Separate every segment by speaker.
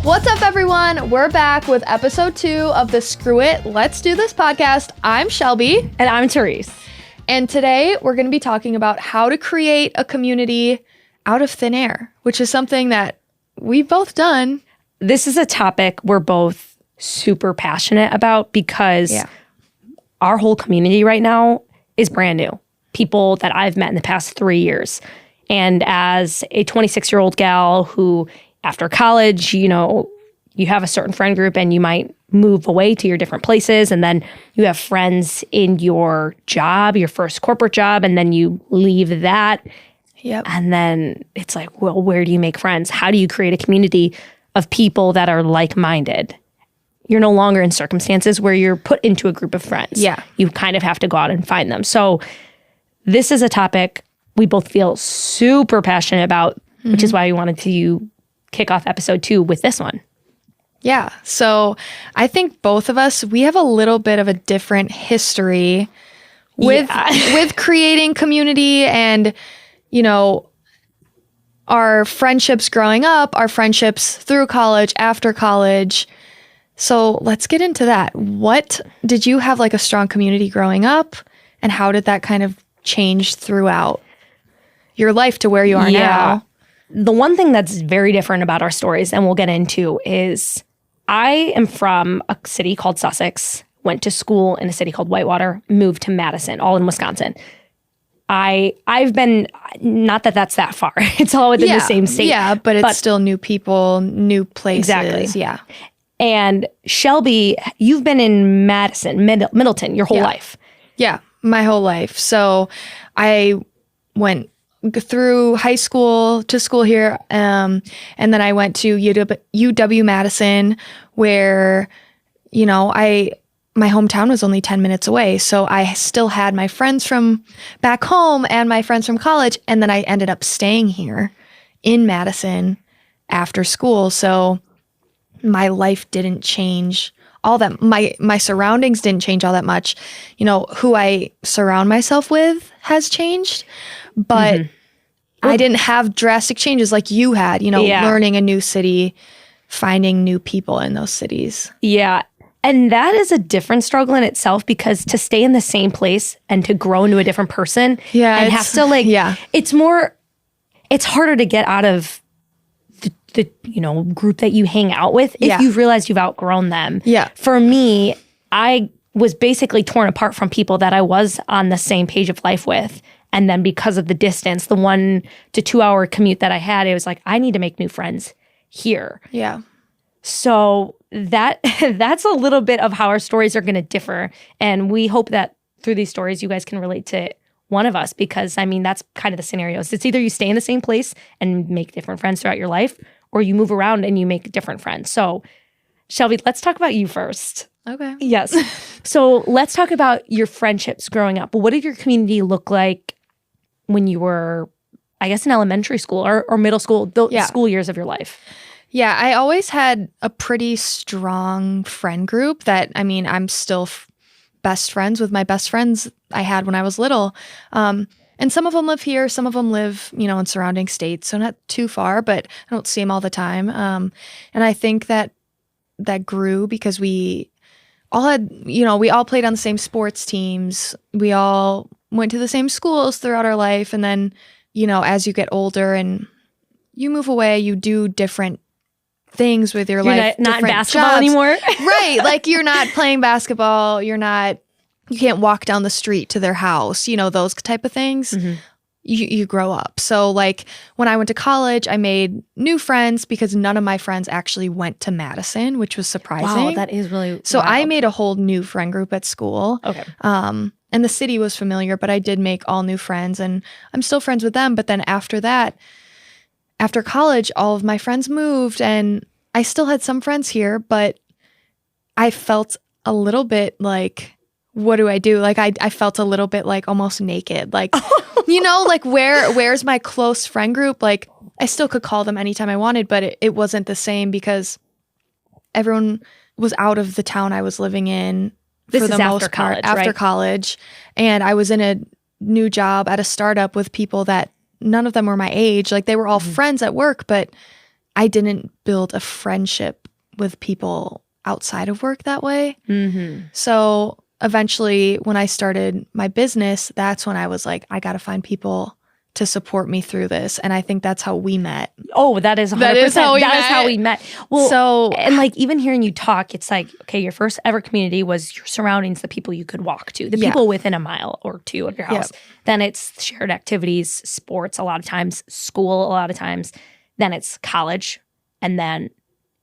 Speaker 1: What's up, everyone? We're back with episode 2 of the Screw It, Let's Do This podcast. I'm Shelby.
Speaker 2: And I'm Therese.
Speaker 1: And today we're going to be talking about how to create a community out of thin air, which is something that we've both done.
Speaker 2: This is a topic we're both super passionate about because our whole community right now is brand new. People that I've met in the past 3 years. And as a 26-year-old gal who, after college, you have a certain friend group and you might move away to your different places. And then you have friends in your job, your first corporate job, and then you leave that.
Speaker 1: Yep.
Speaker 2: And then it's like, well, where do you make friends? How do you create a community of people that are like-minded? You're no longer in circumstances where you're put into a group of friends.
Speaker 1: Yeah.
Speaker 2: You kind of have to go out and find them. So this is a topic we both feel super passionate about, which is why we wanted to kick off episode 2 with this one.
Speaker 1: Yeah. So I think both of us, we have a little bit of a different history with creating community and, our friendships growing up, our friendships through college, after college. So let's get into that. What did you have like a strong community growing up, and how did that kind of change throughout your life to where you are now?
Speaker 2: The one thing that's very different about our stories, and we'll get into, is I am from a city called Sussex, went to school in a city called Whitewater, moved to Madison, all in Wisconsin. I've been, not that that's that far. It's all within the same state.
Speaker 1: Yeah, but it's still new people, new places.
Speaker 2: Exactly.
Speaker 1: Yeah.
Speaker 2: And Shelby, you've been in Madison, Middleton, your whole life.
Speaker 1: Yeah, my whole life. So I went through high school to school here, and then I went to UW-Madison, where, my hometown was only 10 minutes away. So I still had my friends from back home and my friends from college. And then I ended up staying here in Madison after school. So my life didn't change all that. My surroundings didn't change all that much. Who I surround myself with has changed, but I didn't have drastic changes like you had, learning a new city, finding new people in those cities.
Speaker 2: Yeah. And that is a different struggle in itself, because to stay in the same place and to grow into a different person and have to it's harder to get out of the group that you hang out with if you've realized you've outgrown them.
Speaker 1: Yeah.
Speaker 2: For me, I was basically torn apart from people that I was on the same page of life with. And then because of the distance, the 1 to 2 hour commute that I had, it was like, I need to make new friends here.
Speaker 1: Yeah. So
Speaker 2: that's a little bit of how our stories are going to differ. And we hope that through these stories, you guys can relate to one of us, because that's kind of the scenarios. It's either you stay in the same place and make different friends throughout your life, or you move around and you make different friends. So Shelby, let's talk about you first.
Speaker 1: Okay.
Speaker 2: Yes. So let's talk about your friendships growing up. What did your community look like when you were, I guess, in elementary school or middle school, the school years of your life?
Speaker 1: Yeah, I always had a pretty strong friend group that, I'm still best friends with my best friends I had when I was little. And some of them live here, some of them live, in surrounding states, so not too far, but I don't see them all the time. And I think that grew because we all had, we all played on the same sports teams. We all went to the same schools throughout our life. And then, as you get older and you move away, you do different things with your life.
Speaker 2: Not in basketball anymore.
Speaker 1: Right. Like you're not playing basketball. You can't walk down the street to their house, those type of things. Mm-hmm. You grow up. So like when I went to college, I made new friends because none of my friends actually went to Madison, which was surprising.
Speaker 2: Wow, that is really
Speaker 1: So
Speaker 2: wild.
Speaker 1: I made a whole new friend group at school.
Speaker 2: Okay.
Speaker 1: And the city was familiar, but I did make all new friends and I'm still friends with them. But then after that, after college, all of my friends moved and I still had some friends here, but I felt a little bit like, what do I do? Like I felt a little bit like almost naked. Like, like where's my close friend group? Like I still could call them anytime I wanted, but it wasn't the same because everyone was out of the town I was living in for the most part after college. And I was in a new job at a startup with people that none of them were my age. Like they were all friends at work, but I didn't build a friendship with people outside of work that way.
Speaker 2: Mm-hmm.
Speaker 1: So eventually when I started my business, that's when I was like, I got to find people to support me through this. And I think that's how we met.
Speaker 2: Oh, that is 100%. That is how we met. Well, so, and like even hearing you talk, it's like, okay, your first ever community was your surroundings, the people you could walk to, the people within a mile or two of your house. Yep. Then it's shared activities, sports a lot of times, school a lot of times. Then it's college. And then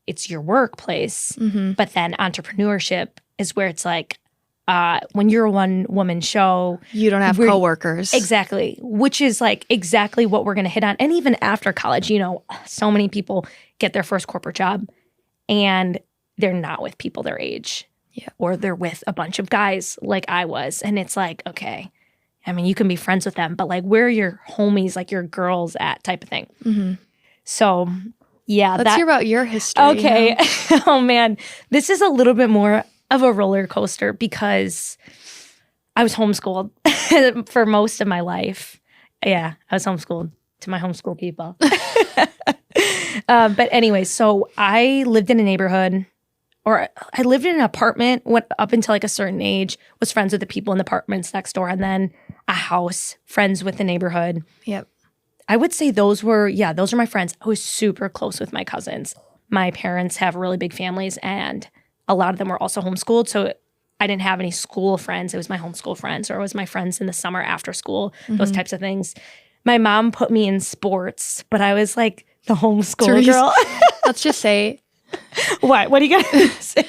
Speaker 2: it's your workplace. Mm-hmm. But then entrepreneurship is where it's like, when you're a one-woman show,
Speaker 1: you don't have coworkers.
Speaker 2: Exactly, which is like exactly what we're going to hit on. And even after college, you know, so many people get their first corporate job and they're not with people their age.
Speaker 1: Yeah.
Speaker 2: Or they're with a bunch of guys like I was. And it's like, okay, I mean, you can be friends with them, but like where are your homies, like your girls at type of thing. Mm-hmm. So, yeah.
Speaker 1: Let's hear about your history.
Speaker 2: Okay. Oh, man. This is a little bit more of a roller coaster because I was homeschooled for most of my life. Yeah, I was homeschooled to my homeschool people. But anyway, so I lived in a neighborhood, or I lived in an apartment, went up until like a certain age, was friends with the people in the apartments next door, and then a house, friends with the neighborhood.
Speaker 1: Yep.
Speaker 2: I would say those are my friends. I was super close with my cousins. My parents have really big families, and a lot of them were also homeschooled, so I didn't have any school friends. It was my homeschool friends, or it was my friends in the summer after school, those types of things. My mom put me in sports, but I was like the homeschool
Speaker 1: Therese,
Speaker 2: girl.
Speaker 1: Let's just say.
Speaker 2: What? What are you going to say?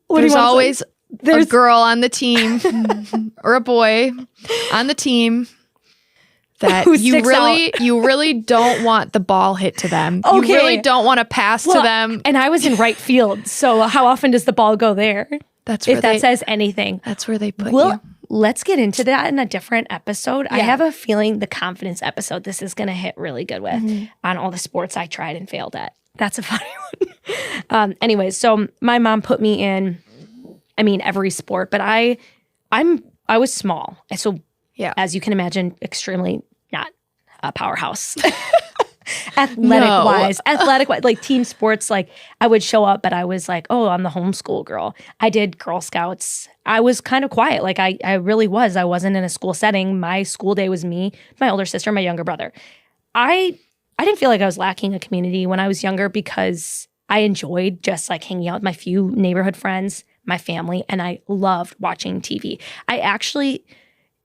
Speaker 1: There's always a girl on the team or a boy on the team that you really don't want the ball hit to them. Okay. You really don't want to pass to them.
Speaker 2: And I was in right field, so how often does the ball go there?
Speaker 1: That's where
Speaker 2: that says anything.
Speaker 1: That's where they put you.
Speaker 2: Let's get into that in a different episode. Yeah. I have a feeling the confidence episode, this is going to hit really good with on all the sports I tried and failed at. That's a funny one. Anyways, so my mom put me in, every sport, but I was small. So as you can imagine, extremely not a powerhouse. Athletic-wise, like team sports, like I would show up, but I was like, oh, I'm the homeschool girl. I did Girl Scouts. I was kind of quiet. Like I really was. I wasn't in a school setting. My school day was me, my older sister, my younger brother. I didn't feel like I was lacking a community when I was younger because I enjoyed just like hanging out with my few neighborhood friends, my family, and I loved watching TV. I actually...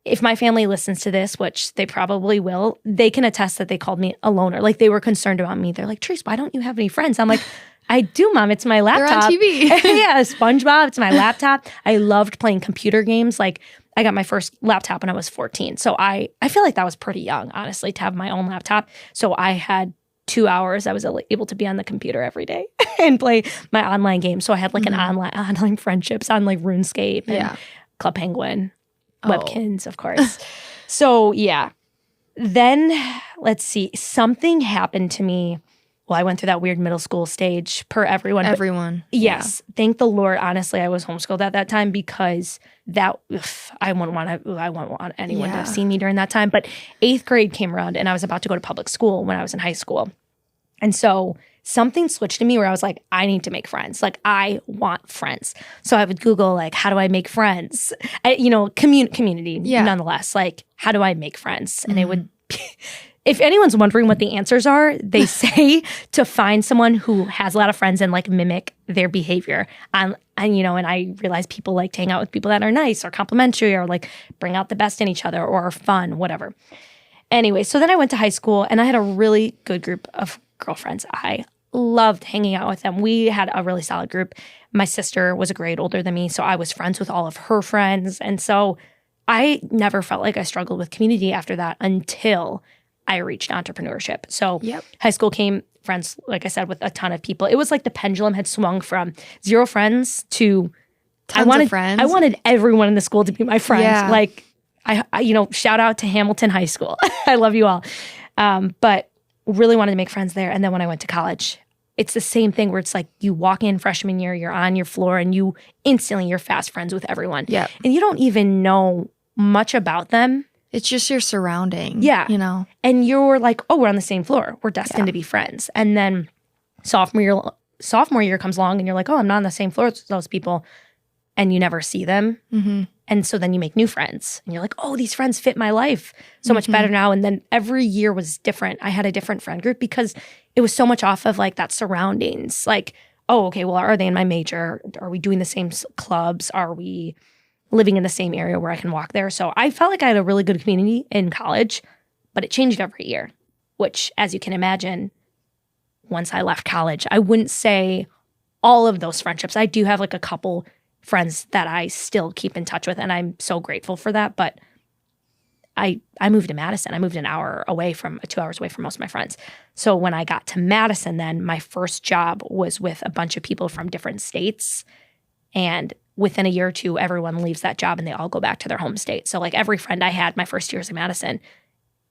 Speaker 2: If my family listens to this, which they probably will, they can attest that they called me a loner. Like they were concerned about me. They're like, Therese, why don't you have any friends? I'm like, I do, Mom. It's my laptop.
Speaker 1: They're on TV.
Speaker 2: Yeah, SpongeBob. It's my laptop. I loved playing computer games. Like I got my first laptop when I was 14. So I feel like that was pretty young, honestly, to have my own laptop. So I had 2 hours. I was able to be on the computer every day and play my online game. So I had like an online friendships on like RuneScape and Club Penguin. Webkins, of course. So, yeah. Then, let's see. Something happened to me. Well, I went through that weird middle school stage per everyone.
Speaker 1: Everyone.
Speaker 2: Yes. Yeah. Thank the Lord. Honestly, I was homeschooled at that time because I wouldn't want anyone to have seen me during that time. But 8th grade came around and I was about to go to public school when I was in high school. And so something switched in me where I was like, I need to make friends. Like, I want friends. So I would Google, like, how do I make friends? Community, nonetheless. Like, how do I make friends? And it would, if anyone's wondering what the answers are, they say to find someone who has a lot of friends and, like, mimic their behavior. And I realize people like to hang out with people that are nice or complimentary or, like, bring out the best in each other or are fun, whatever. Anyway, so then I went to high school and I had a really good group of girlfriends. I loved hanging out with them. We had a really solid group. My sister was a grade older than me, so I was friends with all of her friends. And so I never felt like I struggled with community after that until I reached entrepreneurship. So high school came, friends, like I said, with a ton of people. It was like the pendulum had swung from 0 friends to
Speaker 1: tons of friends.
Speaker 2: I wanted everyone in the school to be my friends. Yeah. Like, I shout out to Hamilton High School. I love you all. But really wanted to make friends there. And then when I went to college, it's the same thing where it's like you walk in freshman year, you're on your floor, and you're fast friends with everyone.
Speaker 1: Yeah.
Speaker 2: And you don't even know much about them.
Speaker 1: It's just your surrounding.
Speaker 2: Yeah.
Speaker 1: You know?
Speaker 2: And you're like, oh, we're on the same floor. We're destined to be friends. And then sophomore year comes along and you're like, oh, I'm not on the same floor as those people. And you never see them.
Speaker 1: Mm-hmm.
Speaker 2: And so then you make new friends. And you're like, oh, these friends fit my life so much better now. And then every year was different. I had a different friend group because it was so much off of like that surroundings. Like, oh, okay, well, are they in my major? Are we doing the same clubs? Are we living in the same area where I can walk there? So I felt like I had a really good community in college, but it changed every year, which, as you can imagine, once I left college, I wouldn't say all of those friendships. I do have like a couple friends that I still keep in touch with, and I'm so grateful for that. But I moved to Madison. I moved 2 hours away from most of my friends. So when I got to Madison, then my first job was with a bunch of people from different states. And within a year or two, everyone leaves that job and they all go back to their home state. So like every friend I had my first years in Madison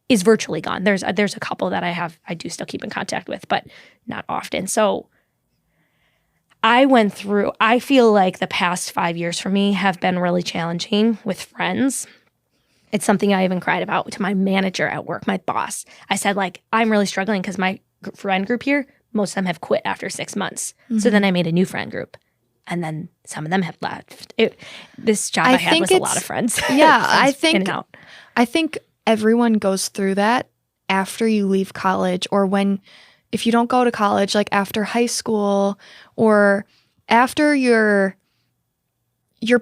Speaker 2: is virtually gone. There's a couple that I do still keep in contact with, but not often. So I feel like the past 5 years for me have been really challenging with friends. It's something I even cried about to my manager at work, my boss. I said, like, I'm really struggling because my friend group here, most of them have quit after 6 months. Mm-hmm. So then I made a new friend group. And then some of them have left. This job I had was a lot of friends.
Speaker 1: Yeah,
Speaker 2: friends
Speaker 1: I think everyone goes through that after you leave college, or if you don't go to college, like after high school, or after you're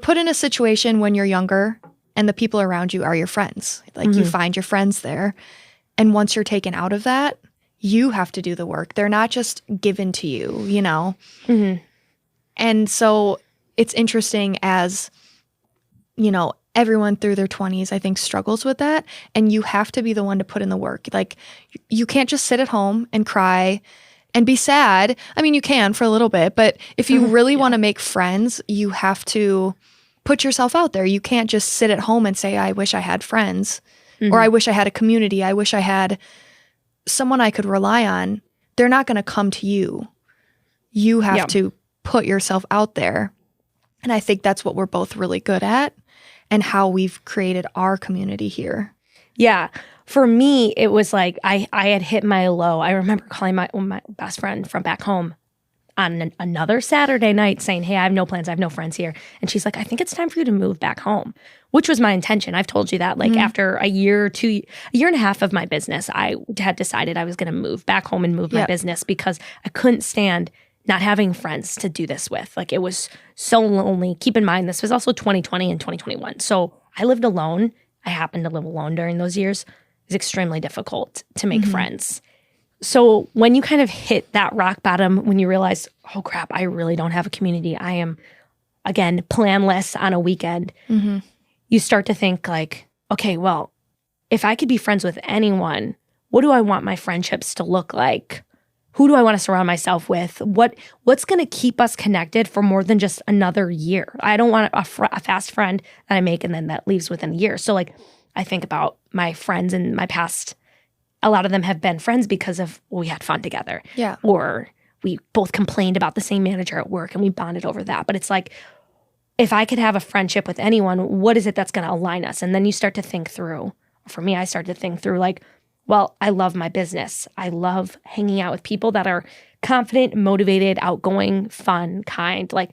Speaker 1: put in a situation when you're younger and the people around you are your friends. Like you find your friends there. And once you're taken out of that, you have to do the work. They're not just given to you, you know? Mm-hmm. And so it's interesting as, you know, everyone through their 20s, I think, struggles with that. And you have to be the one to put in the work. Like, you can't just sit at home and cry and be sad. I mean, you can for a little bit, but if you really want to make friends, you have to put yourself out there. You can't just sit at home and say, I wish I had friends, or I wish I had a community. I wish I had someone I could rely on. They're not going to come to you. You have to put yourself out there. And I think that's what we're both really good at, and how we've created our community here.
Speaker 2: Yeah. For me, it was like I had hit my low. I remember calling my best friend from back home on another Saturday night saying, hey, I have no plans. I have no friends here. And she's like, I think it's time for you to move back home, which was my intention. I've told you that. Like after a year and a half of my business, I had decided I was going to move back home and move my business because I couldn't stand not having friends to do this with. Like, it was so lonely. Keep in mind, this was also 2020 and 2021. So I lived alone. I happened to live alone during those years. It was extremely difficult to make friends. So when you kind of hit that rock bottom, when you realize, oh crap, I really don't have a community. I am, again, planless on a weekend. You start to think like, okay, well, if I could be friends with anyone, what do I want my friendships to look like? Who do I want to surround myself with? What's going to keep us connected for more than just another year? I don't want a fast friend that I make and then that leaves within a year. So like, I think about my friends in my past. A lot of them have been friends because of, well, we had fun together. Yeah. Or we both complained about the same manager at work and we bonded over that. But it's like, if I could have a friendship with anyone, what is it that's going to align us? And then you start to think through, for me, I started to think through like, well, I love my business. I love hanging out with people that are confident, motivated, outgoing, fun, kind. Like,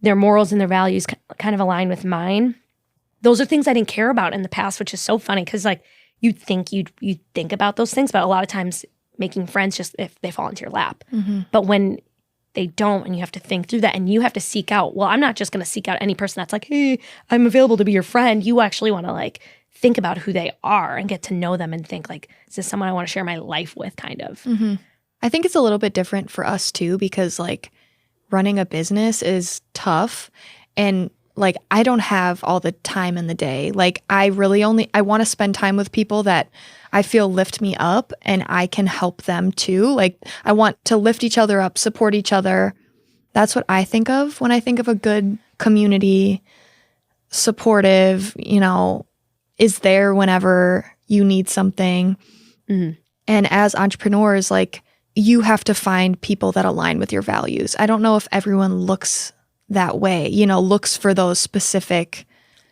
Speaker 2: their morals and their values kind of align with mine. Those are things I didn't care about in the past, which is so funny because like you think about those things, but a lot of times making friends just if they fall into your lap. But when they don't, and you have to think through that, and you have to seek out. Well, I'm not just going to seek out any person that's like, hey, I'm available to be your friend. You actually want to like think about who they are and get to know them and think like, is this someone I want to share my life with, kind of.
Speaker 1: I think it's a little bit different for us too, because like running a business is tough, and like I don't have all the time in the day. Like I want to spend time with people that I feel lift me up and I can help them too. Like I want to lift each other up, support each other. That's what I think of when I think of a good community, supportive, you know, is there whenever you need something. And as entrepreneurs, like you have to find people that align with your values. I don't know if everyone looks that way, you know, looks for those specific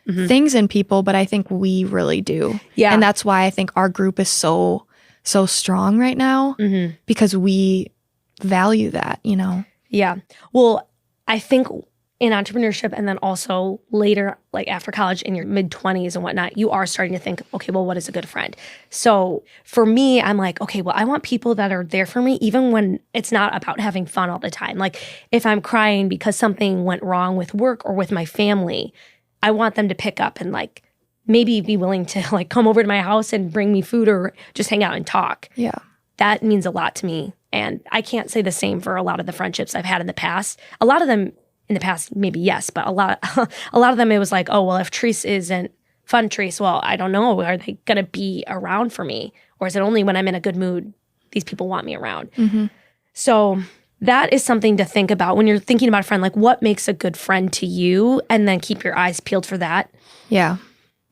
Speaker 1: things in people, but I think we really do.
Speaker 2: Yeah.
Speaker 1: And that's why I think our group is so strong right now because we value that, you know?
Speaker 2: Yeah. Well, I think in entrepreneurship and then also later, like after college in your mid-20s and whatnot, you are starting to think, okay, well, what is a good friend? So for me, I'm like, okay, well, I want people that are there for me even when it's not about having fun all the time. Like if I'm crying because something went wrong with work or with my family, I want them to pick up and like maybe be willing to like come over to my house and bring me food or just hang out and talk.
Speaker 1: Yeah.
Speaker 2: That means a lot to me. And I can't say the same for a lot of the friendships I've had in the past. A lot of them in the past, maybe yes, but a lot of them, it was like, oh, well, if Therese isn't fun, Therese, well, I don't know. Are they going to be around for me? Or is it only when I'm in a good mood, these people want me around? So that is something to think about when you're thinking about a friend, like what makes a good friend to you? And then keep your eyes peeled for that.
Speaker 1: Yeah.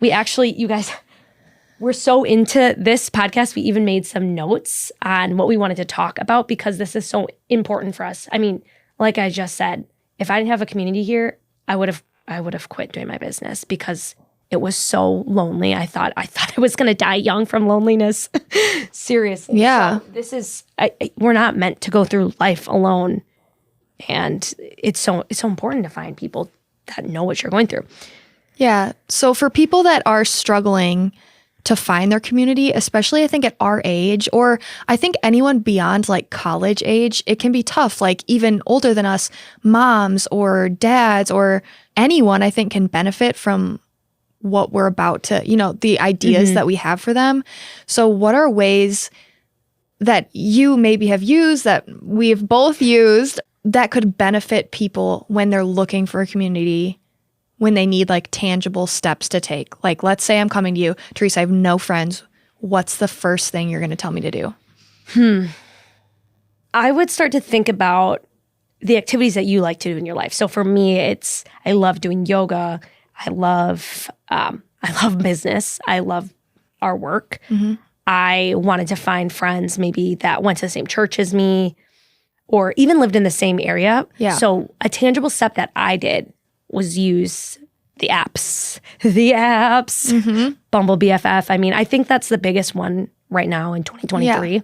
Speaker 2: We actually, you guys, we're so into this podcast. We even made some notes on what we wanted to talk about because this is so important for us. I mean, like I just said, if I didn't have a community here, I would have quit doing my business because it was so lonely. I thought I was going to die young from loneliness. Seriously.
Speaker 1: Yeah.
Speaker 2: So this is we're not meant to go through life alone, and it's so important to find people that know what you're going through.
Speaker 1: Yeah. So for people that are struggling to find their community, especially I think at our age, or I think anyone beyond like college age, it can be tough. Like even older than us, moms or dads or anyone I think can benefit from what we're about to, you know, the ideas that we have for them. So what are ways that you maybe have used, that we've both used, that could benefit people when they're looking for a community, when they need like tangible steps to take? Like, let's say I'm coming to you, Therese, I have no friends. What's the first thing you're going to tell me to do?
Speaker 2: I would start to think about the activities that you like to do in your life. So for me, I love doing yoga. I love business. I love our work. I wanted to find friends maybe that went to the same church as me or even lived in the same area.
Speaker 1: Yeah.
Speaker 2: So a tangible step that I did was use the apps, Bumble BFF. I mean, I think that's the biggest one right now in 2023.
Speaker 1: Yeah.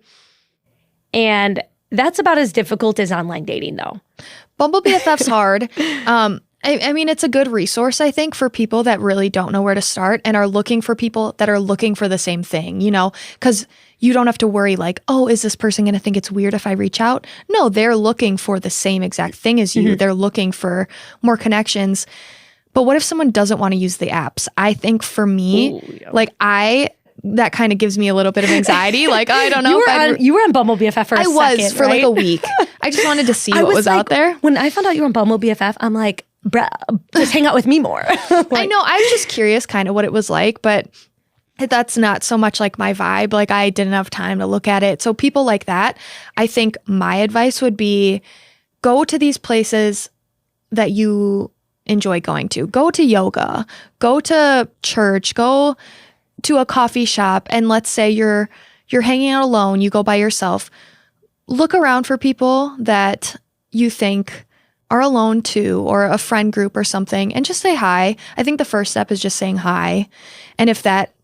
Speaker 2: And that's about as difficult as online dating though.
Speaker 1: Bumble BFF's hard. I mean, it's a good resource, I think, for people that really don't know where to start and are looking for people that are looking for the same thing, you know, because you don't have to worry like, oh, is this person going to think it's weird if I reach out? No, they're looking for the same exact thing as you. They're looking for more connections. But what if someone doesn't want to use the apps? I think for me, that kind of gives me a little bit of anxiety. Like, I don't know.
Speaker 2: You were on Bumble BFF for a second,
Speaker 1: was for like a week. I just wanted to see what was out there.
Speaker 2: When I found out you were on Bumble BFF, I'm like, bruh, just hang out with me more.
Speaker 1: I know. I was just curious kind of what it was like, but that's not so much like my vibe. Like I didn't have time to look at it. So people like that, I think my advice would be go to these places that you enjoy going to. Go to yoga, go to church, go to a coffee shop. And let's say you're hanging out alone, you go by yourself. Look around for people that you think are alone too, or a friend group or something, and just say hi. I think the first step is just saying hi. And if that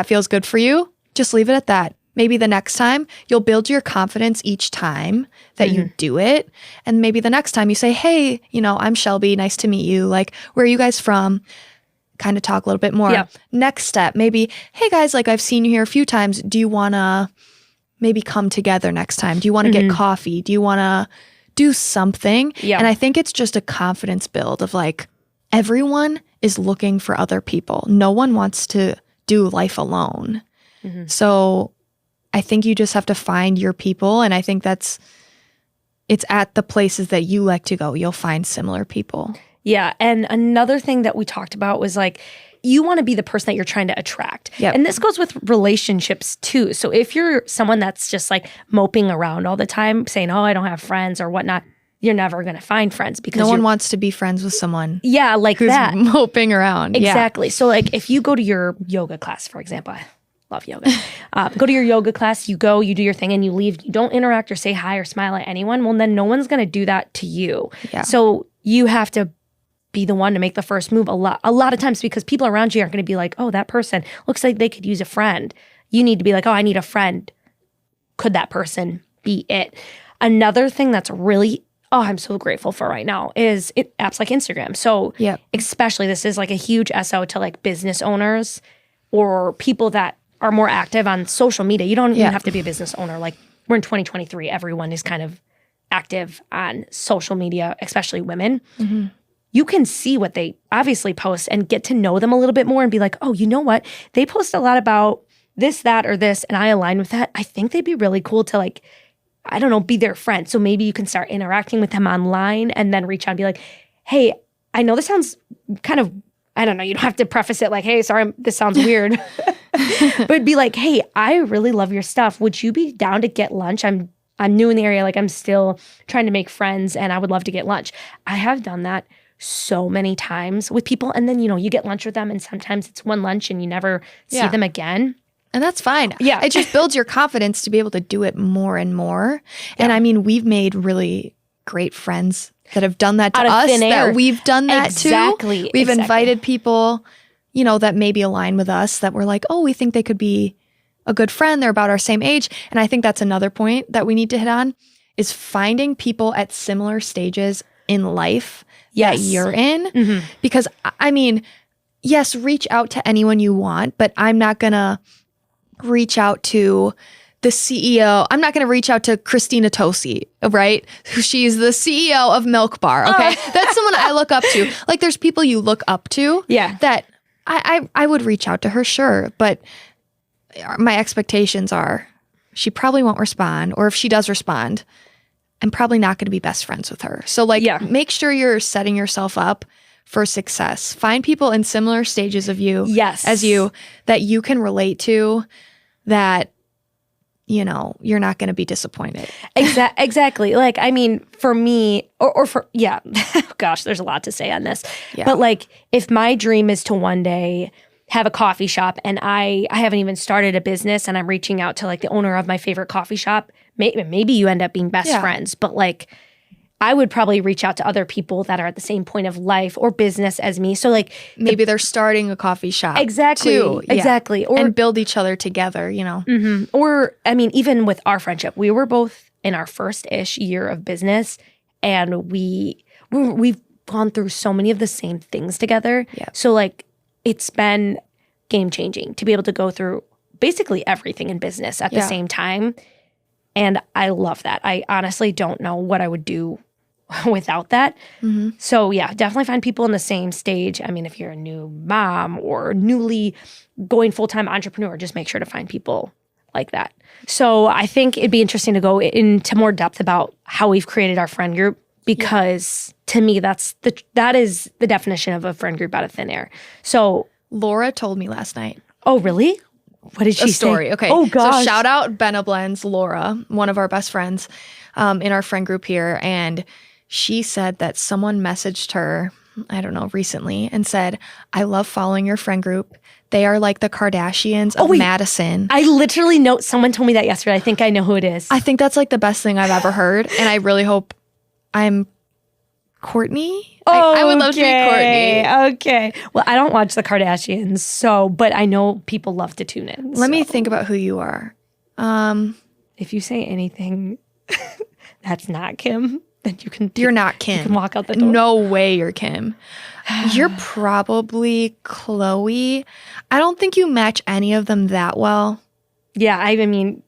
Speaker 1: feels good for you, just leave it at that. Maybe the next time you'll build your confidence each time that you do it. And maybe the next time you say, hey, you know, I'm Shelby. Nice to meet you. Like, where are you guys from? Kind of talk a little bit more.
Speaker 2: Yeah.
Speaker 1: Next step, maybe, hey guys, like I've seen you here a few times. Do you want to maybe come together next time? Do you want to get coffee? Do you want to do something?
Speaker 2: Yeah.
Speaker 1: And I think it's just a confidence build of like, everyone is looking for other people. No one wants to do life alone. So I think you just have to find your people. And I think it's at the places that you like to go. You'll find similar people.
Speaker 2: Yeah. And another thing that we talked about was like, you want to be the person that you're trying to attract.
Speaker 1: Yep.
Speaker 2: And this goes with relationships too. So if you're someone that's just like moping around all the time saying, oh, I don't have friends or whatnot, you're never going to find friends because
Speaker 1: no one wants to be friends with someone.
Speaker 2: Yeah, like
Speaker 1: who's
Speaker 2: that.
Speaker 1: Moping around.
Speaker 2: Exactly. Yeah. So like if you go to your yoga class, for example, I love yoga. Go to your yoga class, you do your thing and you leave. You don't interact or say hi or smile at anyone. Well, then no one's going to do that to you.
Speaker 1: Yeah.
Speaker 2: So you have to be the one to make the first move a lot of times, because people around you aren't going to be like, oh, that person looks like they could use a friend. You need to be like, oh, I need a friend. Could that person be it? Another thing that's really, I'm so grateful for right now is apps like Instagram. So especially this is like a huge SO to like business owners or people that are more active on social media. You don't even have to be a business owner. Like we're in 2023. Everyone is kind of active on social media, especially women. Mm-hmm. You can see what they obviously post and get to know them a little bit more and be like, oh, you know what? They post a lot about this, that, or this, and I align with that. I think they'd be really cool to like, I don't know, be their friend. So maybe you can start interacting with them online and then reach out and be like, hey, I know this sounds kind of, I don't know, you don't have to preface it like, hey, sorry, this sounds weird. But be like, hey, I really love your stuff. Would you be down to get lunch? I'm new in the area. Like I'm still trying to make friends and I would love to get lunch. I have done that so many times with people. And then, you get lunch with them and sometimes it's one lunch and you never see them again.
Speaker 1: And that's fine. Yeah. It just builds your confidence to be able to do it more and more. Yeah. And I mean, we've made really great friends that have done that to us, that we've done that too. We've invited people, that maybe align with us that we're like, oh, we think they could be a good friend. They're about our same age. And I think that's another point that we need to hit on is finding people at similar stages in life that you're in. Mm-hmm. Because I mean, yes, reach out to anyone you want, but I'm not going to reach out to the CEO. I'm not going to reach out to Christina Tosi, right? She's the CEO of Milk Bar. Okay. That's someone I look up to. Like there's people you look up to that I would reach out to her. Sure. But my expectations are she probably won't respond. Or if she does respond, I'm probably not going to be best friends with her. So make sure you're setting yourself up for success. Find people in similar stages of you as you that you can relate to, that you're not going to be disappointed.
Speaker 2: Exactly. Like, I mean, for me, gosh, there's a lot to say on this. Yeah. But like, if my dream is to one day have a coffee shop and I haven't even started a business and I'm reaching out to like the owner of my favorite coffee shop, maybe you end up being best friends. But like, I would probably reach out to other people that are at the same point of life or business as me. So like
Speaker 1: maybe they're starting a coffee shop.
Speaker 2: Exactly.
Speaker 1: Too.
Speaker 2: Exactly.
Speaker 1: Or, and build each other together,
Speaker 2: Mm-hmm. Or, I mean, even with our friendship, we were both in our first-ish year of business and we've gone through so many of the same things together. Yeah. So like it's been game-changing to be able to go through basically everything in business at the same time. And I love that. I honestly don't know what I would do without that. Mm-hmm. So yeah, definitely find people in the same stage. I mean, if you're a new mom or newly going full-time entrepreneur, just make sure to find people like that. So I think it'd be interesting to go into more depth about how we've created our friend group, because to me, that is the definition of a friend group out of thin air. So
Speaker 1: Laura told me last night.
Speaker 2: Oh, really? What did she say?
Speaker 1: Story. Okay.
Speaker 2: Oh, gosh.
Speaker 1: So shout out Beneblends, Laura, one of our best friends in our friend group here. And she said that someone messaged her, I don't know, recently and said, I love following your friend group. They are like the Kardashians of Madison.
Speaker 2: I literally know someone told me that yesterday. I think I know who it is.
Speaker 1: I think that's like the best thing I've ever heard. And I really hope I'm Courtney. I would love to be Courtney.
Speaker 2: Okay. Well, I don't watch the Kardashians, but I know people love to tune in.
Speaker 1: Let me think about who you are.
Speaker 2: If you say anything that's not Kim, then
Speaker 1: you're not Kim.
Speaker 2: You can walk out the door.
Speaker 1: No way you're Kim. You're probably Chloe. I don't think you match any of them that well.
Speaker 2: Yeah, I mean,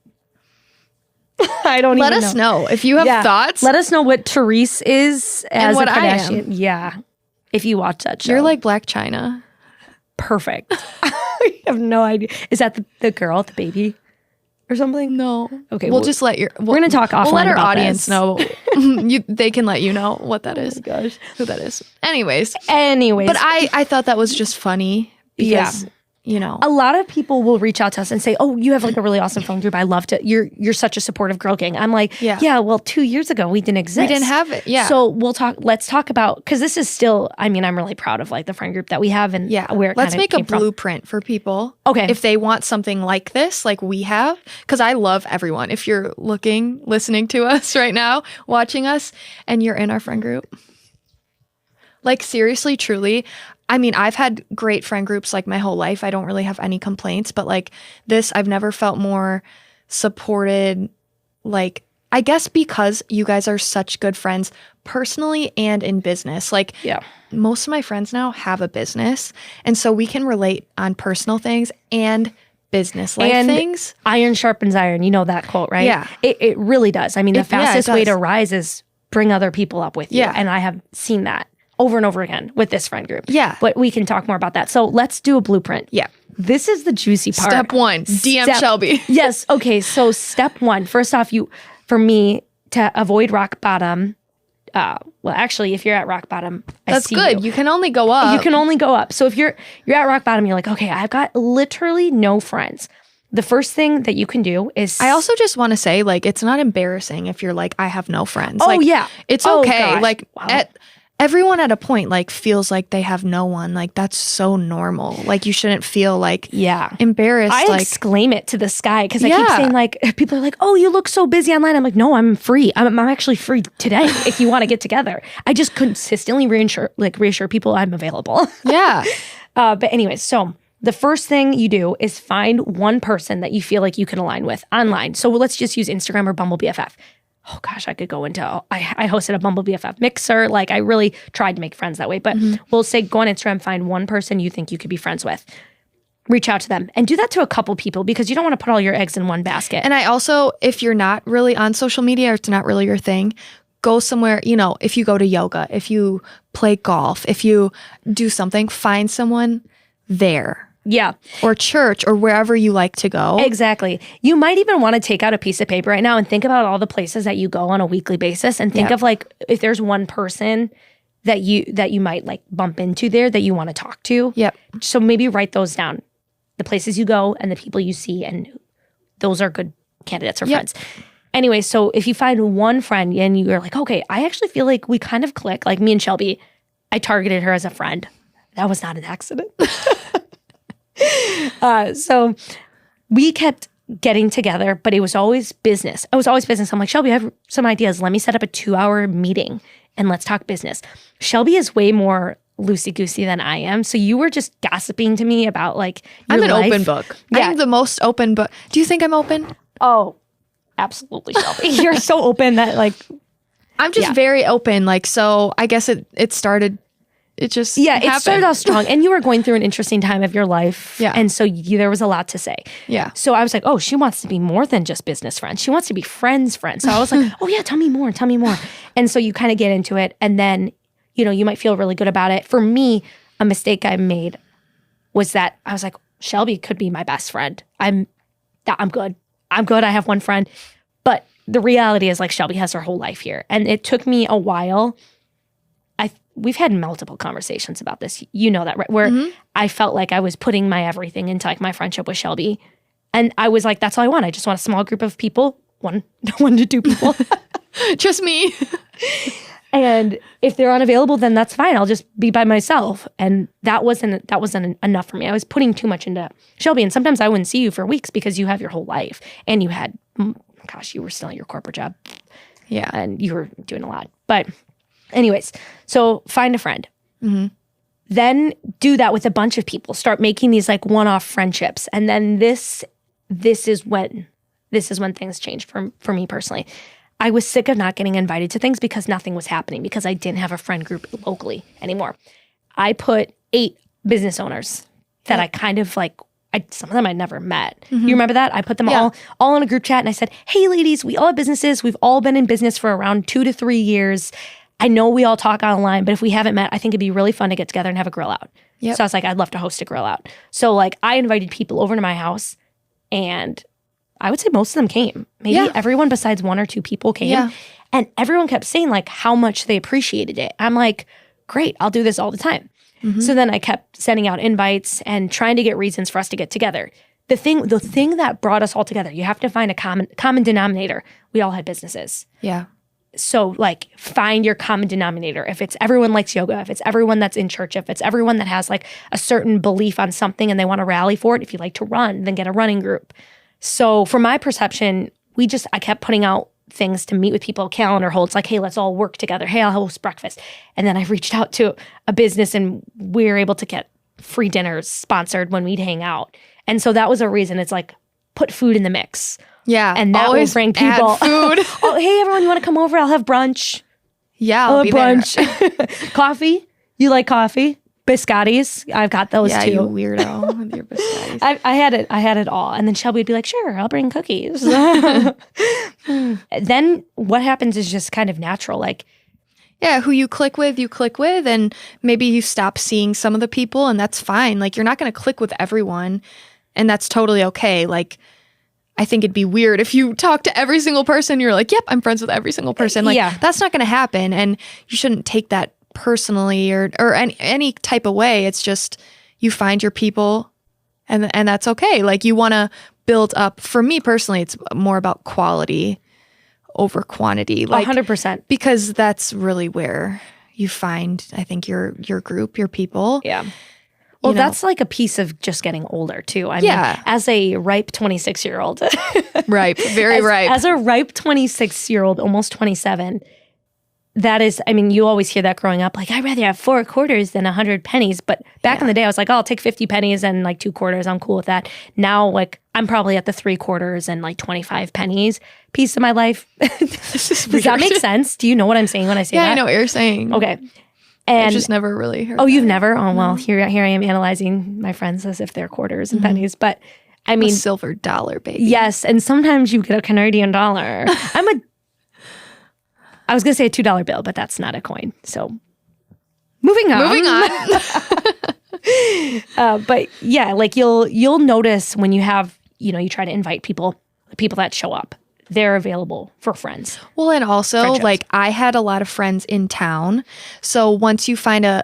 Speaker 2: I don't even know.
Speaker 1: Let us know if you have thoughts.
Speaker 2: Let us know what Therese is as a Kardashian. Yeah. If you watch that show.
Speaker 1: You're like Black China.
Speaker 2: Perfect. I have no idea. Is that the girl, the baby or something?
Speaker 1: No.
Speaker 2: Okay.
Speaker 1: We'll just let we're
Speaker 2: going to talk offline.
Speaker 1: We'll let our
Speaker 2: about
Speaker 1: audience
Speaker 2: this.
Speaker 1: know. They can let you know what that is.
Speaker 2: Oh my gosh.
Speaker 1: Who that is. Anyways.
Speaker 2: But
Speaker 1: I thought that was just funny because
Speaker 2: a lot of people will reach out to us and say, oh, you have like a really awesome phone group. I loved it. You're such a supportive girl gang. I'm like, well, 2 years ago we didn't exist.
Speaker 1: We didn't have it. Yeah.
Speaker 2: So let's talk about, because this is still, I mean, I'm really proud of like the friend group that we have and where it
Speaker 1: let's make a blueprint for people.
Speaker 2: Okay.
Speaker 1: If they want something like this, like we have, because I love everyone. If you're listening to us right now, watching us, and you're in our friend group, Like seriously, truly. I mean, I've had great friend groups like my whole life. I don't really have any complaints, but like this, I've never felt more supported. Like, I guess because you guys are such good friends personally and in business. Like, most of my friends now have a business. And so we can relate on personal things and business life things.
Speaker 2: Iron sharpens iron. You know that quote, right?
Speaker 1: Yeah.
Speaker 2: It really does. I mean, the fastest way to rise is bring other people up with you.
Speaker 1: Yeah.
Speaker 2: And I have seen that over and over again with this friend group.
Speaker 1: Yeah.
Speaker 2: But we can talk more about that. So let's do a blueprint.
Speaker 1: Yeah.
Speaker 2: This is the juicy part.
Speaker 1: Step 1, DM Shelby.
Speaker 2: Yes. Okay. So step 1, first off, for me to avoid rock bottom. Well, actually, if you're at rock bottom,
Speaker 1: that's good. You can only go up.
Speaker 2: You can only go up. So if you're at rock bottom, you're like, okay, I've got literally no friends. The first thing that you can do is...
Speaker 1: I also just want to say, like, it's not embarrassing if you're like, I have no friends.
Speaker 2: Oh,
Speaker 1: like,
Speaker 2: yeah.
Speaker 1: It's okay. Gosh. Like, everyone at a point, like, feels like they have no one. Like, that's so normal. Like, you shouldn't feel, like, embarrassed.
Speaker 2: I exclaim it to the sky because I keep saying, like, people are like, oh, you look so busy online. I'm like, no, I'm free. I'm actually free today if you want to get together. I just consistently reassure people I'm available.
Speaker 1: Yeah.
Speaker 2: But anyways, so... the first thing you do is find one person that you feel like you can align with online. So let's just use Instagram or Bumble BFF. Oh gosh, I could go into, I hosted a Bumble BFF mixer. Like I really tried to make friends that way. But we'll say go on Instagram, find one person you think you could be friends with. Reach out to them and do that to a couple people because you don't want to put all your eggs in one basket.
Speaker 1: And I also, if you're not really on social media or it's not really your thing, go somewhere, if you go to yoga, if you play golf, if you do something, find someone there.
Speaker 2: Yeah.
Speaker 1: Or church or wherever you like to go.
Speaker 2: Exactly. You might even want to take out a piece of paper right now and think about all the places that you go on a weekly basis and think of like if there's one person that you might like bump into there that you want to talk to.
Speaker 1: Yep.
Speaker 2: So maybe write those down. The places you go and the people you see, and those are good candidates or friends. Anyway, so if you find one friend and you're like, okay, I actually feel like we kind of click, like me and Shelby, I targeted her as a friend. That was not an accident. So we kept getting together, but it was always business. It was always business. I'm like, Shelby, I have some ideas. Let me set up a 2-hour meeting and let's talk business. Shelby is way more loosey-goosey than I am. So you were just gossiping to me about like your
Speaker 1: I'm an
Speaker 2: life.
Speaker 1: open book.
Speaker 2: Yeah.
Speaker 1: I'm the most open book. Do you think I'm open?
Speaker 2: Oh, absolutely, Shelby. You're so open that like...
Speaker 1: I'm just very open. Like, so I guess it started... It just happened.
Speaker 2: It started off strong, and you were going through an interesting time of your life, and so there was a lot to say.
Speaker 1: Yeah.
Speaker 2: So I was like, oh, she wants to be more than just business friends. She wants to be friends. So I was like, oh yeah, tell me more. And so you kind of get into it, and then you might feel really good about it. For me, a mistake I made was that I was like, Shelby could be my best friend. I'm good. I have one friend, but the reality is like Shelby has her whole life here, and it took me a while. We've had multiple conversations about this. You know that, right? Where I felt like I was putting my everything into like my friendship with Shelby. And I was like, that's all I want. I just want a small group of people, one to two people.
Speaker 1: Just me.
Speaker 2: And if they're unavailable, then that's fine. I'll just be by myself. And that wasn't enough for me. I was putting too much into Shelby. And sometimes I wouldn't see you for weeks because you have your whole life. And you had, you were still at your corporate job.
Speaker 1: Yeah.
Speaker 2: And you were doing a lot. But anyways, so find a friend. Then do that with a bunch of people. Start making these like one-off friendships. And then this is when things changed for me personally. I was sick of not getting invited to things because nothing was happening because I didn't have a friend group locally anymore. I put 8 business owners that I kind of like, some of them I'd never met. You remember that? I put them all in a group chat and I said, hey ladies, we all have businesses. We've all been in business for around 2 to 3 years. I know we all talk online, but if we haven't met, I think it'd be really fun to get together and have a grill out. So I was like, I'd love to host a grill out. So like I invited people over to my house and I would say most of them came. Maybe everyone besides 1 or 2 people came. Yeah. And everyone kept saying like how much they appreciated it. I'm like, great, I'll do this all the time. So then I kept sending out invites and trying to get reasons for us to get together. The thing that brought us all together, you have to find a common denominator. We all had businesses.
Speaker 1: Yeah.
Speaker 2: So like find your common denominator. If it's everyone likes yoga, if it's everyone that's in church, if it's everyone that has like a certain belief on something and they want to rally for it, if you like to run, then get a running group. So from my perception, I kept putting out things to meet with people, calendar holds, like, hey, let's all work together. Hey, I'll host breakfast. And then I reached out to a business and we were able to get free dinners sponsored when we'd hang out. And so that was a reason. It's like, put food in the mix.
Speaker 1: Yeah.
Speaker 2: And that will bring people.
Speaker 1: Food.
Speaker 2: Oh, hey, everyone, you want to come over? I'll have brunch.
Speaker 1: Yeah, I'll be
Speaker 2: brunch.
Speaker 1: there.
Speaker 2: Coffee? You like coffee? Biscottis? I've got those too.
Speaker 1: You weirdo with your biscottis.
Speaker 2: I had it all. And then Shelby would be like, sure, I'll bring cookies. Then what happens is just kind of natural. Like,
Speaker 1: yeah, who you click with, and maybe you stop seeing some of the people, and that's fine. Like, you're not going to click with everyone, and that's totally okay. Like, I think it'd be weird if you talk to every single person, you're like, yep, I'm friends with every single person. Like, that's not going to happen, and you shouldn't take that personally or any type of way. It's just you find your people, and that's okay. Like, you want to build up. For me personally, it's more about quality over quantity. Like,
Speaker 2: 100%.
Speaker 1: Because that's really where you find, I think, your group, your people.
Speaker 2: Yeah. Well, that's like a piece of just getting older too. I mean, as a ripe 26-year-old.
Speaker 1: Ripe, very ripe.
Speaker 2: As a ripe 26-year-old, almost 27, that is, I mean, you always hear that growing up, like, I'd rather have 4 quarters than 100 pennies. But back in the day, I was like, oh, I'll take 50 pennies and like 2 quarters. I'm cool with that. Now, like, I'm probably at the 3 quarters and like 25 pennies piece of my life. Does that make sense? Do you know what I'm saying when I say that?
Speaker 1: Yeah, I know what you're saying.
Speaker 2: Okay.
Speaker 1: And I've just never really heard.
Speaker 2: Oh, you've never? Oh, well, here I am analyzing my friends as if they're quarters and pennies. But I mean,
Speaker 1: a silver dollar, baby.
Speaker 2: Yes, and sometimes you get a Canadian dollar. I was going to say a $2 bill, but that's not a coin. So moving on. But yeah, like you'll notice when you have, you try to invite people, the people that show up, they're available for friends.
Speaker 1: Well, and also like I had a lot of friends in town. So once you find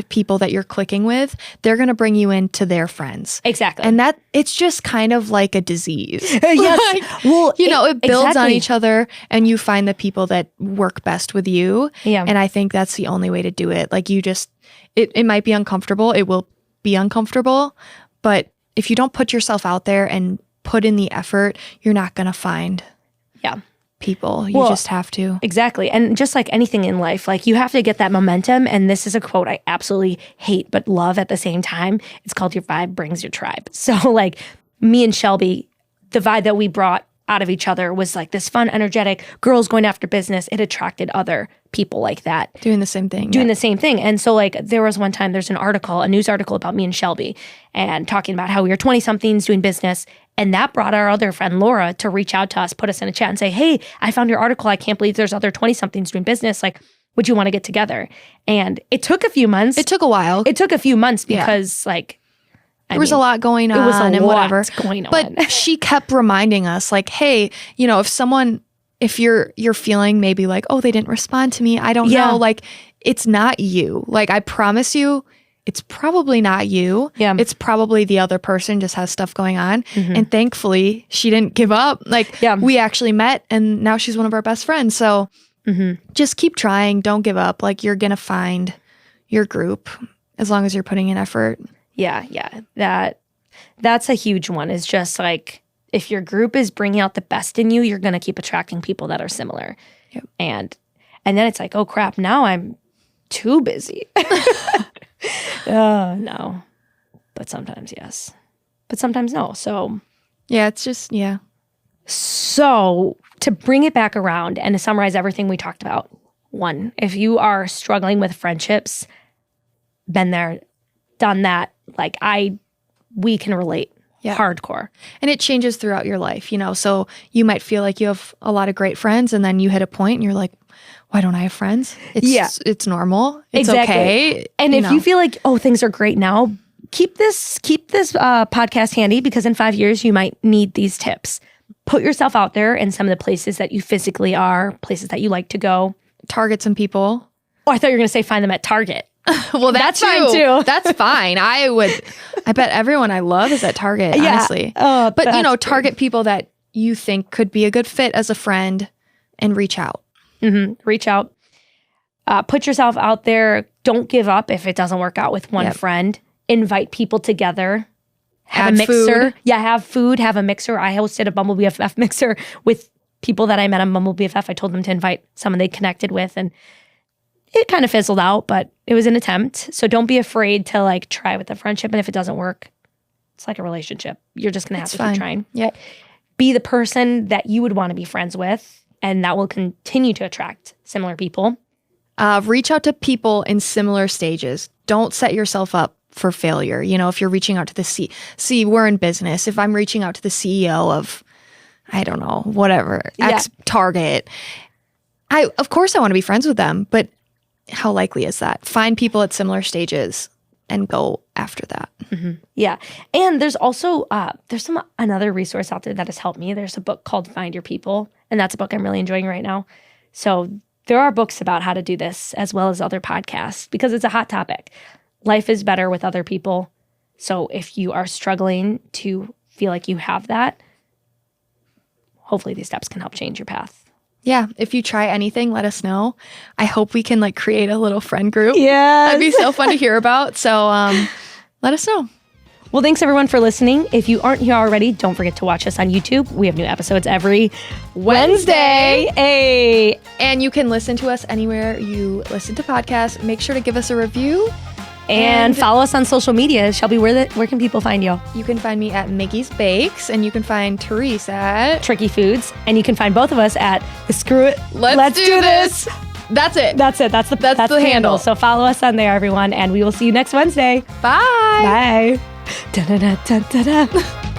Speaker 1: people that you're clicking with, they're going to bring you into their friends.
Speaker 2: Exactly.
Speaker 1: And that it's just kind of like a disease.
Speaker 2: Yes.
Speaker 1: Like, well, it builds on each other and you find the people that work best with you.
Speaker 2: Yeah.
Speaker 1: And I think that's the only way to do it. Like it might be uncomfortable. It will be uncomfortable, but if you don't put yourself out there and put in the effort, you're not going to find people. You just have to.
Speaker 2: Exactly. And just like anything in life, like you have to get that momentum. And this is a quote I absolutely hate but love at the same time. It's called your vibe brings your tribe. So like me and Shelby, the vibe that we brought out of each other was like this fun, energetic girls going after business. It attracted other people like that.
Speaker 1: Doing the same thing.
Speaker 2: The same thing. And so like there was one time there's a news article about me and Shelby and talking about how we were 20-somethings doing business. And that brought our other friend Laura to reach out to us, put us in a chat and say, hey, I found your article. I can't believe there's other 20-somethings doing business. Like, would you want to get together? And it took a few months.
Speaker 1: It took a while.
Speaker 2: It took a few months because like,
Speaker 1: there was a lot going on.
Speaker 2: It was
Speaker 1: and whatever
Speaker 2: going on.
Speaker 1: But she kept reminding us like, hey, if you're feeling maybe like, oh, they didn't respond to me. I don't know. Like, it's not you. Like, I promise you, it's probably not you.
Speaker 2: Yeah.
Speaker 1: It's probably the other person just has stuff going on. Mm-hmm. And thankfully, she didn't give up. Like, we actually met and now she's one of our best friends. So just keep trying. Don't give up. Like, you're going to find your group as long as you're putting in effort.
Speaker 2: Yeah. That's a huge one. It's just like, if your group is bringing out the best in you, you're going to keep attracting people that are similar.
Speaker 1: Yep.
Speaker 2: And then it's like, oh crap, now I'm too busy. No. But sometimes yes. But sometimes no. So
Speaker 1: yeah, it's just,
Speaker 2: So to bring it back around and to summarize everything we talked about, 1, if you are struggling with friendships, been there, done that, like we can relate. Yeah. Hardcore.
Speaker 1: And it changes throughout your life, so you might feel like you have a lot of great friends and then you hit a point and you're like, why don't I have friends? It's normal. It's okay.
Speaker 2: And if you feel like, oh, things are great now, keep this podcast handy because in 5 years you might need these tips. Put yourself out there in some of the places that you physically are, places that you like to go.
Speaker 1: Target some people.
Speaker 2: Oh, I thought you were going to say find them at Target.
Speaker 1: Well, that's fine too. That's fine. I bet everyone I love is at Target, honestly. But target people that you think could be a good fit as a friend and reach out.
Speaker 2: Mm-hmm. Reach out. Put yourself out there. Don't give up if it doesn't work out with one friend. Invite people together. Have a mixer.
Speaker 1: Food.
Speaker 2: Yeah, have food. Have a mixer. I hosted a Bumblebee FF mixer with people that I met on Bumble BFF, I told them to invite someone they connected with, and it kind of fizzled out, but it was an attempt. So don't be afraid to like try with a friendship. And if it doesn't work, it's like a relationship. You're just going to have to keep trying.
Speaker 1: Yeah.
Speaker 2: Be the person that you would want to be friends with, and that will continue to attract similar people.
Speaker 1: Reach out to people in similar stages. Don't set yourself up for failure. You know, if you're reaching out to the we're in business. If I'm reaching out to the CEO of, I don't know, whatever, X Target, of course I want to be friends with them, but how likely is that? Find people at similar stages and go after that.
Speaker 2: Mm-hmm. Yeah. And there's also, another resource out there that has helped me. There's a book called Find Your People, and that's a book I'm really enjoying right now. So there are books about how to do this as well as other podcasts because it's a hot topic. Life is better with other people. So if you are struggling to feel like you have that, hopefully these steps can help change your path.
Speaker 1: Yeah. If you try anything, let us know. I hope we can like create a little friend group.
Speaker 2: Yeah.
Speaker 1: That'd be so fun to hear about. So let us know.
Speaker 2: Well, thanks everyone for listening. If you aren't here already, don't forget to watch us on YouTube. We have new episodes every Wednesday. Hey.
Speaker 1: And you can listen to us anywhere you listen to podcasts. Make sure to give us a review.
Speaker 2: And follow us on social media. Shelby, where can people find you?
Speaker 1: You can find me at Mickey's Bakes, and you can find Therese at
Speaker 2: Tricky Foods, and you can find both of us at Screw It.
Speaker 1: Let's do this. That's it.
Speaker 2: That's the handle. So follow us on there, everyone, and we will see you next Wednesday.
Speaker 1: Bye.
Speaker 2: Bye. Da-da-da-da-da-da.